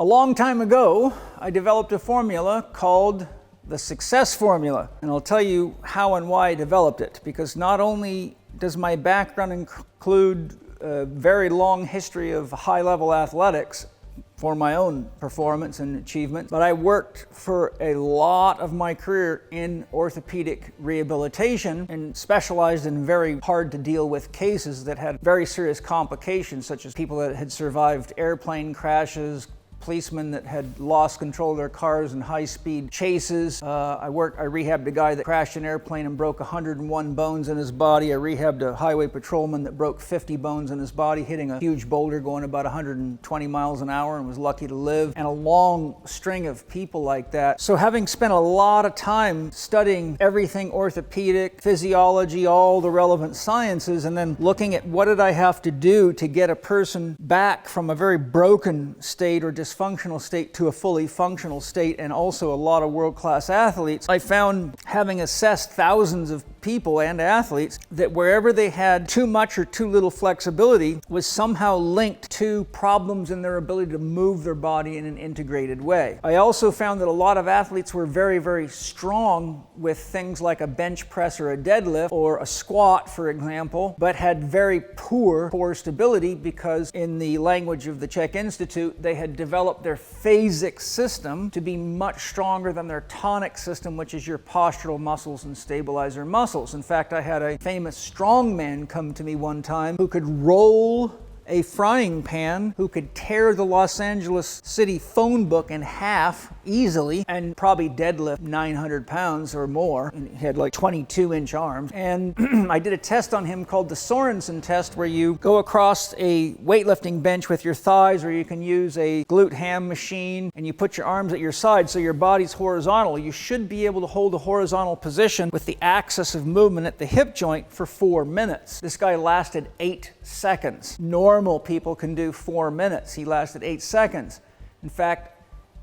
A long time ago, I developed a formula called the success formula. And I'll tell you how and why I developed it, because not only does my background include a very long history of high-level athletics for my own performance and achievement, but I worked for a lot of my career in orthopedic rehabilitation and specialized in very hard to deal with cases that had very serious complications, such as people that had survived airplane crashes, policemen that had lost control of their cars in high-speed chases. I rehabbed a guy that crashed an airplane and broke 101 bones in his body. I rehabbed a highway patrolman that broke 50 bones in his body, hitting a huge boulder going about 120 miles an hour and was lucky to live, and a long string of people like that. So having spent a lot of time studying everything orthopedic, physiology, all the relevant sciences, and then looking at what did I have to do to get a person back from a very broken state or dysfunctional state to a fully functional state, and also a lot of world-class athletes, I found, having assessed thousands of people and athletes, that wherever they had too much or too little flexibility was somehow linked to problems in their ability to move their body in an integrated way. I also found that a lot of athletes were very, very strong with things like a bench press or a deadlift or a squat, for example, but had very poor core stability because, in the language of the Chek Institute, they had developed their phasic system to be much stronger than their tonic system, which is your postural muscles and stabilizer muscles. In fact, I had a famous strongman come to me one time who could roll a frying pan, who could tear the Los Angeles City phone book in half easily, and probably deadlift 900 pounds or more. And he had like 22-inch arms. And I did a test on him called the Sorensen test, where you go across a weightlifting bench with your thighs, or you can use a glute ham machine, and you put your arms at your side so your body's horizontal. You should be able to hold a horizontal position with the axis of movement at the hip joint for 4 minutes. This guy lasted 8 seconds. Normal people can do 4 minutes. He lasted 8 seconds. In fact,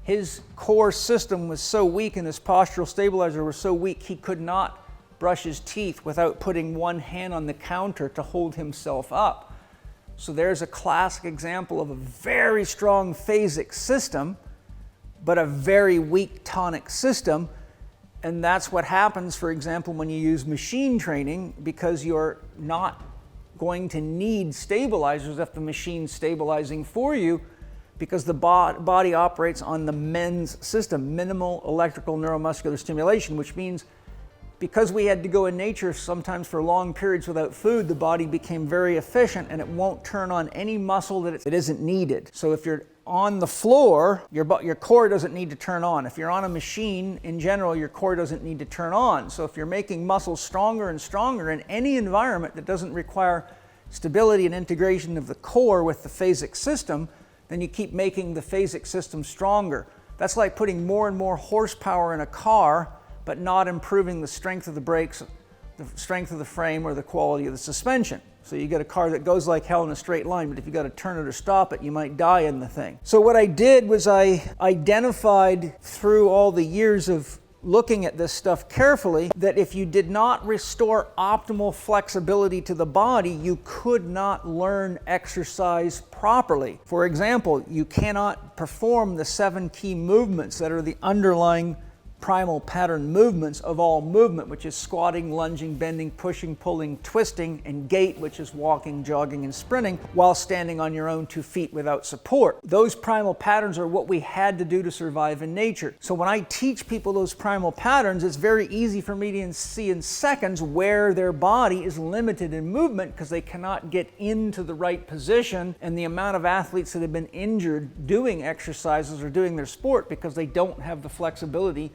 his core system was so weak and his postural stabilizer was so weak he could not brush his teeth without putting one hand on the counter to hold himself up. So there's a classic example of a very strong phasic system, but a very weak tonic system. And that's what happens, for example, when you use machine training, because you're not going to need stabilizers if the machine's stabilizing for you, because the body operates on the MENS system, minimal electrical neuromuscular stimulation, which means because we had to go in nature sometimes for long periods without food, the body became very efficient and it won't turn on any muscle that it isn't needed. So if you're on the floor, your core doesn't need to turn on. If you're on a machine, in general, your core doesn't need to turn on. So if you're making muscles stronger and stronger in any environment that doesn't require stability and integration of the core with the phasic system, then you keep making the phasic system stronger. That's like putting more and more horsepower in a car, but not improving the strength of the brakes, the strength of the frame, or the quality of the suspension. So you get a car that goes like hell in a straight line, but if you got to turn it or stop it, you might die in the thing. So what I did was I identified, through all the years of looking at this stuff carefully, that if you did not restore optimal flexibility to the body, you could not learn exercise properly. For example, you cannot perform the 7 key movements that are the underlying primal pattern movements of all movement, which is squatting, lunging, bending, pushing, pulling, twisting, and gait, which is walking, jogging, and sprinting, while standing on your own 2 feet without support. Those primal patterns are what we had to do to survive in nature. So when I teach people those primal patterns, it's very easy for me to see in seconds where their body is limited in movement because they cannot get into the right position, and the amount of athletes that have been injured doing exercises or doing their sport because they don't have the flexibility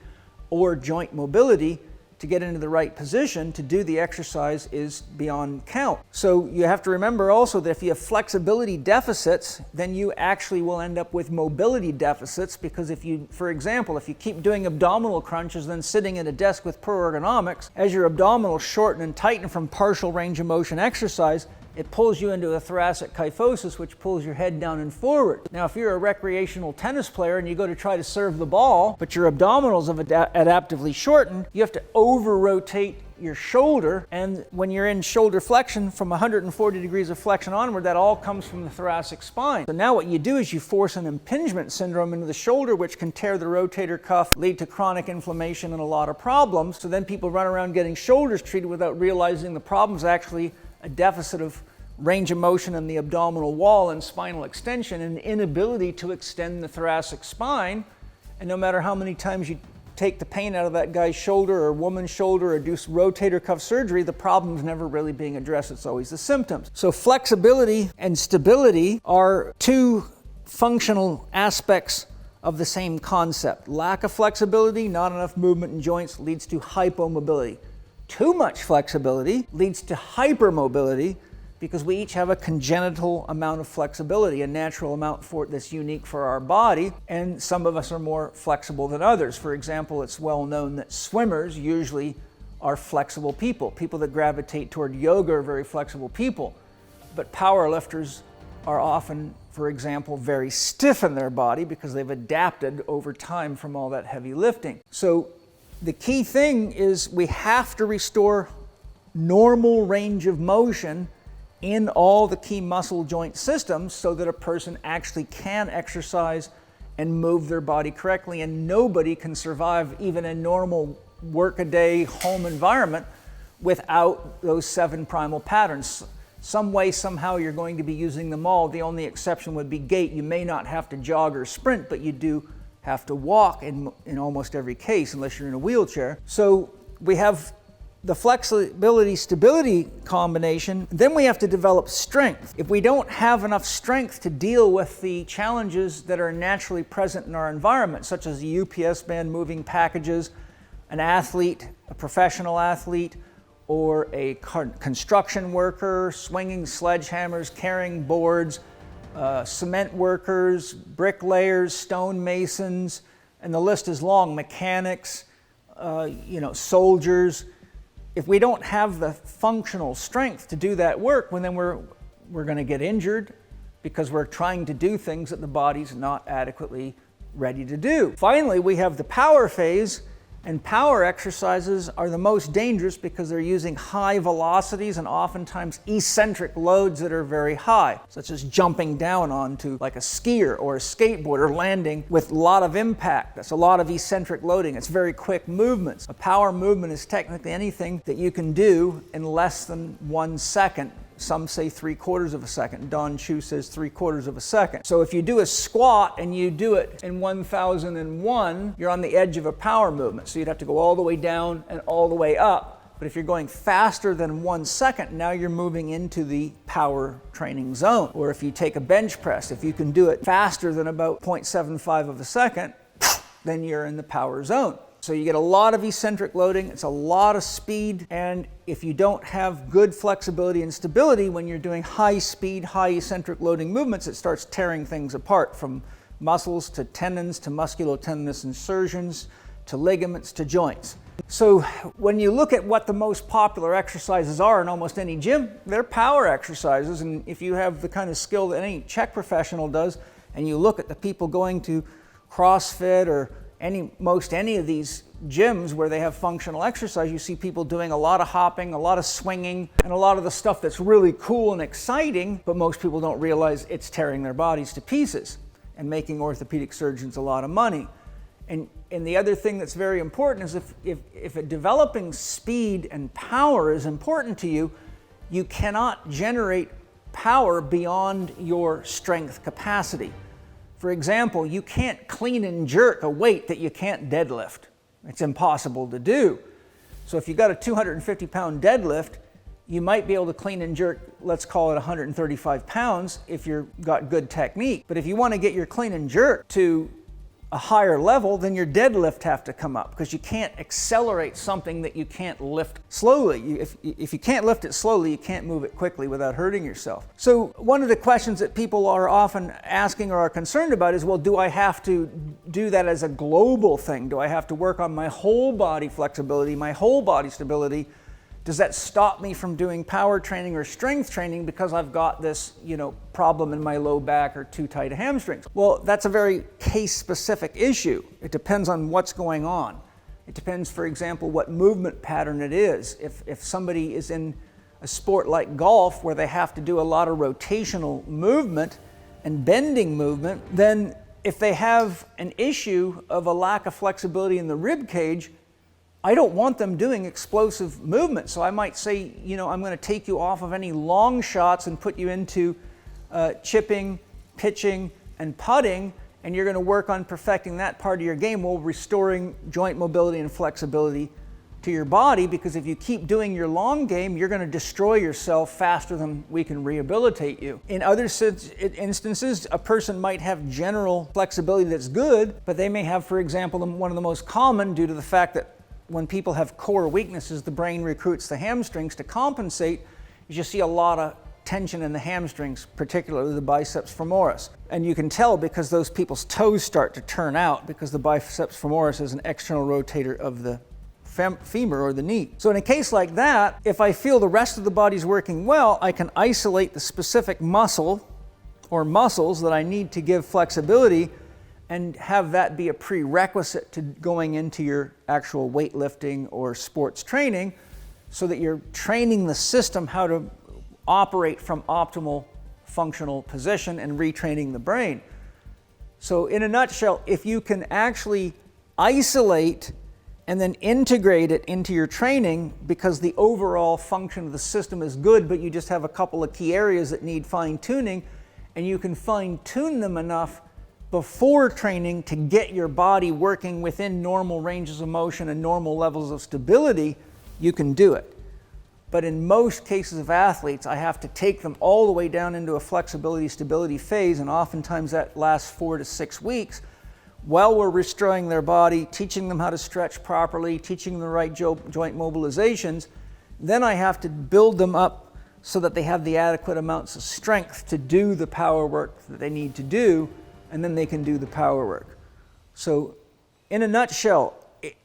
or joint mobility to get into the right position to do the exercise is beyond count. So you have to remember also that if you have flexibility deficits, then you actually will end up with mobility deficits, because if you, for example, if you keep doing abdominal crunches then sitting at a desk with poor ergonomics, as your abdominals shorten and tighten from partial range of motion exercise, it pulls you into a thoracic kyphosis, which pulls your head down and forward. Now, if you're a recreational tennis player and you go to try to serve the ball, but your abdominals have adaptively shortened, you have to over-rotate your shoulder, and when you're in shoulder flexion, from 140 degrees of flexion onward, that all comes from the thoracic spine. So now what you do is you force an impingement syndrome into the shoulder, which can tear the rotator cuff, lead to chronic inflammation and a lot of problems. So then people run around getting shoulders treated without realizing the problem is actually a deficit of range of motion in the abdominal wall and spinal extension, and inability to extend the thoracic spine. And no matter how many times you take the pain out of that guy's shoulder or woman's shoulder or do rotator cuff surgery, the problem's never really being addressed. It's always the symptoms. So flexibility and stability are two functional aspects of the same concept. Lack of flexibility, not enough movement in joints, leads to hypomobility. Too much flexibility leads to hypermobility, because we each have a congenital amount of flexibility, a natural amount for it that's unique for our body, and some of us are more flexible than others. For example, it's well known that swimmers usually are flexible people. People that gravitate toward yoga are very flexible people, but power lifters are often, for example, very stiff in their body because they've adapted over time from all that heavy lifting. So the key thing is we have to restore normal range of motion in all the key muscle joint systems so that a person actually can exercise and move their body correctly. And nobody can survive even a normal work-a-day home environment without those 7 primal patterns. Some way, somehow, you're going to be using them all. The only exception would be gait. You may not have to jog or sprint, but you do have to walk in almost every case, unless you're in a wheelchair. So we have the flexibility stability combination. Then we have to develop strength. If we don't have enough strength to deal with the challenges that are naturally present in our environment, such as the UPS man moving packages, an athlete, a professional athlete, or a construction worker swinging sledgehammers, carrying boards, cement workers, bricklayers, stonemasons, and the list is long, mechanics, soldiers. If we don't have the functional strength to do that work, well, then we're going to get injured because we're trying to do things that the body's not adequately ready to do. Finally, we have the power phase, and power exercises are the most dangerous because they're using high velocities and oftentimes eccentric loads that are very high, such as jumping down onto like a skier or a skateboarder, landing with a lot of impact. That's a lot of eccentric loading. It's very quick movements. A power movement is technically anything that you can do in less than 1 second. Some say 3/4 of a second. Don Chu says 3/4 of a second. So if you do a squat and you do it in 1001, you're on the edge of a power movement. So you'd have to go all the way down and all the way up. But if you're going faster than 1 second, now you're moving into the power training zone. Or if you take a bench press, if you can do it faster than about 0.75 of a second, then you're in the power zone. So you get a lot of eccentric loading, it's a lot of speed, and if you don't have good flexibility and stability when you're doing high speed, high eccentric loading movements, it starts tearing things apart, from muscles to tendons to musculotendinous insertions to ligaments to joints. So when you look at what the most popular exercises are in almost any gym, they're power exercises, and if you have the kind of skill that any Chek professional does, and you look at the people going to CrossFit or most any of these gyms where they have functional exercise, you see people doing a lot of hopping, a lot of swinging, and a lot of the stuff that's really cool and exciting, but most people don't realize it's tearing their bodies to pieces and making orthopedic surgeons a lot of money. And the other thing that's very important is if developing speed and power is important to you, you cannot generate power beyond your strength capacity. For example, you can't clean and jerk a weight that you can't deadlift. It's impossible to do. So if you've got a 250-pound deadlift, you might be able to clean and jerk, let's call it 135 pounds if you've got good technique. But if you want to get your clean and jerk to a higher level, then your deadlift have to come up, because you can't accelerate something that you can't lift slowly. If you can't lift it slowly, you can't move it quickly without hurting yourself. So one of the questions that people are often asking or are concerned about is, well, do I have to do that as a global thing? Do I have to work on my whole body flexibility, my whole body stability? Does that stop me from doing power training or strength training because I've got this, problem in my low back or too tight hamstrings? Well, that's a very case-specific issue. It depends on what's going on. It depends, for example, what movement pattern it is. If somebody is in a sport like golf where they have to do a lot of rotational movement and bending movement, then if they have an issue of a lack of flexibility in the rib cage, I don't want them doing explosive movement. So I might say, I'm going to take you off of any long shots and put you into chipping, pitching, and putting, and you're going to work on perfecting that part of your game while restoring joint mobility and flexibility to your body, because if you keep doing your long game, you're going to destroy yourself faster than we can rehabilitate you. In other instances, a person might have general flexibility that's good, but they may have, for example, one of the most common, due to the fact that when people have core weaknesses, the brain recruits the hamstrings to compensate, is you see a lot of tension in the hamstrings, particularly the biceps femoris. And you can tell because those people's toes start to turn out, because the biceps femoris is an external rotator of the femur or the knee. So in a case like that, if I feel the rest of the body's working well, I can isolate the specific muscle or muscles that I need to give flexibility and have that be a prerequisite to going into your actual weightlifting or sports training, so that you're training the system how to operate from optimal functional position and retraining the brain. So in a nutshell, if you can actually isolate and then integrate it into your training, because the overall function of the system is good, but you just have a couple of key areas that need fine-tuning, and you can fine-tune them enough before training to get your body working within normal ranges of motion and normal levels of stability, you can do it. But in most cases of athletes, I have to take them all the way down into a flexibility stability phase, and oftentimes that lasts 4 to 6 weeks, while we're restoring their body, teaching them how to stretch properly, teaching them the right joint mobilizations. Then I have to build them up so that they have the adequate amounts of strength to do the power work that they need to do, and then they can do the power work. So in a nutshell,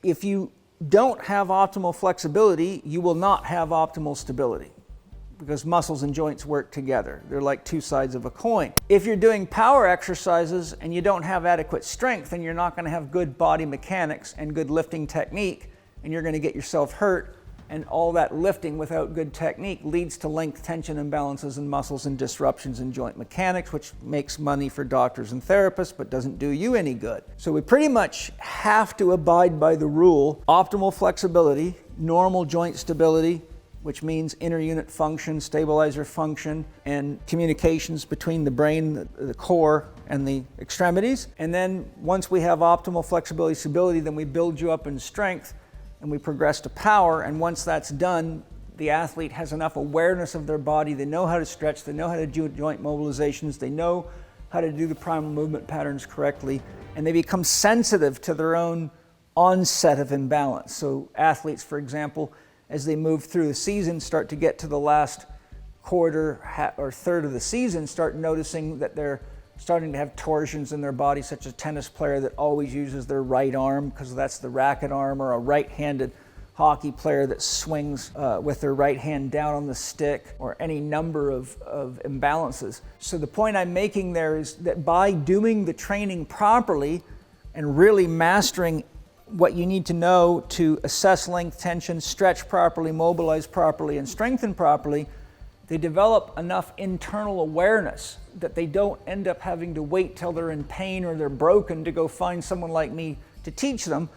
if you don't have optimal flexibility, you will not have optimal stability, because muscles and joints work together. They're like two sides of a coin. If you're doing power exercises and you don't have adequate strength, then you're not going to have good body mechanics and good lifting technique, and you're going to get yourself hurt. And all that lifting without good technique leads to length tension imbalances in muscles and disruptions in joint mechanics, which makes money for doctors and therapists but doesn't do you any good. So we pretty much have to abide by the rule: optimal flexibility, normal joint stability, which means inter-unit function, stabilizer function, and communications between the brain, the core, and the extremities. And then once we have optimal flexibility, stability, then we build you up in strength and we progress to power. And once that's done, the athlete has enough awareness of their body. They know how to stretch, they know how to do joint mobilizations, they know how to do the primal movement patterns correctly, and they become sensitive to their own onset of imbalance. So athletes, for example, as they move through the season, start to get to the last quarter or third of the season, start noticing that they're starting to have torsions in their body, such as a tennis player that always uses their right arm because that's the racket arm, or a right-handed hockey player that swings with their right hand down on the stick, or any number of imbalances. So the point I'm making there is that by doing the training properly and really mastering what you need to know to assess length tension, stretch properly, mobilize properly, and strengthen properly, they develop enough internal awareness that they don't end up having to wait till they're in pain or they're broken to go find someone like me to teach them.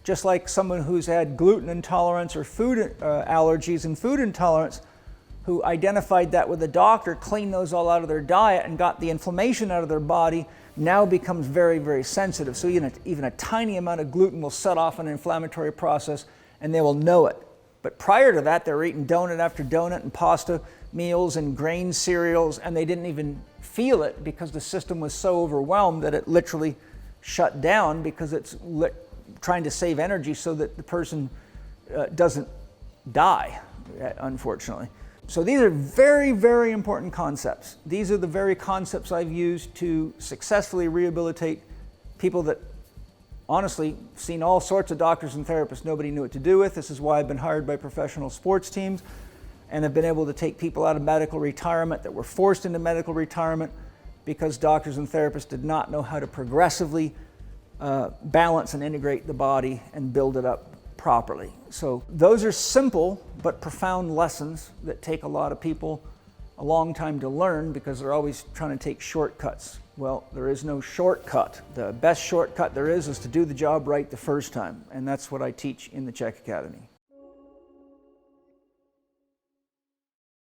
Just like someone who's had gluten intolerance or food allergies and food intolerance, who identified that with a doctor, cleaned those all out of their diet and got the inflammation out of their body, now becomes very, very sensitive. So even a tiny amount of gluten will set off an inflammatory process, and they will know it. But prior to that, they were eating donut after donut and pasta meals and grain cereals, and they didn't even feel it because the system was so overwhelmed that it literally shut down, because it's trying to save energy so that the person doesn't die, unfortunately. So these are very, very important concepts. These are the very concepts I've used to successfully rehabilitate people that, honestly, seen all sorts of doctors and therapists nobody knew what to do with. This is why I've been hired by professional sports teams, and have been able to take people out of medical retirement that were forced into medical retirement because doctors and therapists did not know how to progressively balance and integrate the body and build it up properly. So those are simple but profound lessons that take a lot of people a long time to learn because they're always trying to take shortcuts. Well, there is no shortcut. The best shortcut there is to do the job right the first time, and that's what I teach in the Chek Academy.